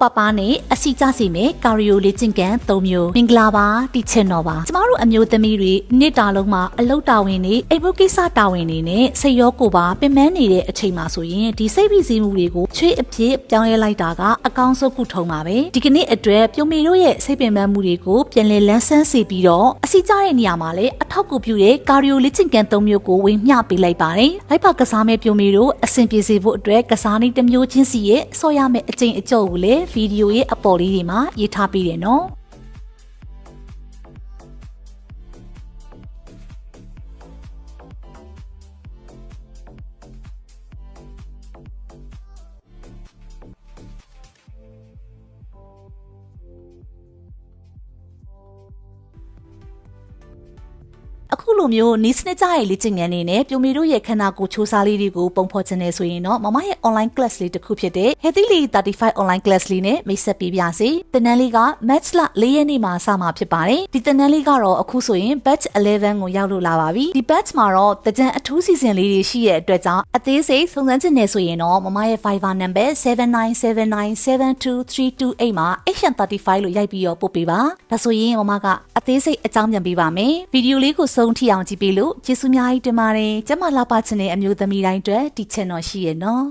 ပေါ့ပပနဲ့အစီကြစီမဲ့ကာရီယိုလေ့ကျင့်ခန်း၃မျိုးမင်္ဂလာပါတီချင်တော်ပါကျမတို့အမျိုးသမီးတွေနေ့တာလုံးမှာအလုပ်တာဝန်တွေအိမ်ဖို့ကိစ္စတာဝန်တွေနဲ့စိတ်ရောကိုယ်ပါပင်ပန်းနေတဲ့အချိန်မှာဆိုရင်ဒီစိတ်ဖိစီးမှုတွေကိုချွေးအပြစ်ပြောင်းလဲလိုက်တာကအကောင်းဆုံးကုထုံးပါပဲဒီကနေ့အတွက်ပြုံးမေတို့ရဲ့စိတ်ပင်ပန်းမှုတွေကိုပြန်လည်လန်းဆန်းစေပြီးတော့အစီကြတဲ့နေရာမှာလည်းအထောက်အကူပြုတဲ့ကာရီယိုလေ့ကျင့်ခန်း၃မျိုးကိုဝင်မျှပေးလိုက်ပါတယ်လိုက်ပါကစားမဲ့ပြုံးမေတို့အဆင်ပြေစေဖို့အတွက်ကစားနည်းတစ်မျိုးချင်းစီရဲ့ဆော့ရမယ့်အကျင့်အကျော်ကိုလည်းဗီဒီယိုရဲ့အပေါ်လေးတွေမှာရေးထားပေးတယ်နော်အခုလိုမျိုးနီးစနစ်ကြရဲ့လေ့ကျင့်ခန်းနေနဲ့ပြုံမီတို့ရဲ့ခန္ဓာကိုယ်ချိုးစားလေးတွေကိုပုံဖော်ခြင်းနဲ့ဆိုရင်တော့မမရဲ့ online class လေးတစ်ခုဖြစ်တဲ့ Healthy 35 online class လေးနဲ့မိတ်ဆက်ပေးပါစေ။သင်တန်းလေးက Match လ4ရက်နေ့မှာစမှာဖြစ်ပါတယ်။ဒီသင်တန်းလေးကတော့အခုဆိုရင် batch 11ကိုရောက်လို့လာပါပြီ။ဒီ batch မှာတော့တကြံအထူးစီစဉ်လေးတွေရှိရဲ့အတွက်ကြောင့်အသေးစိတ်စုံစမ်းခြင်းနဲ့ဆိုရင်တော့မမရဲ့ Viber number 7979723228မှာ H35 လို့ရိုက်ပြီးတော့ပို့ပေးပါ။ဒါဆိုရင်မမကအသေးစိတ်အကြောင်းပြန်ပေးပါမယ်။ဗီဒီယိုလေးကိုဆုံးထိအောင်ကြည့်ပေးလို့ကျေးဇူးများကြီးတင်ပါတယ်ကျမလာပါချင်တဲ့အမျိုးသမီးတိုင်းအတွက်ဒီ channel ရှိရနော်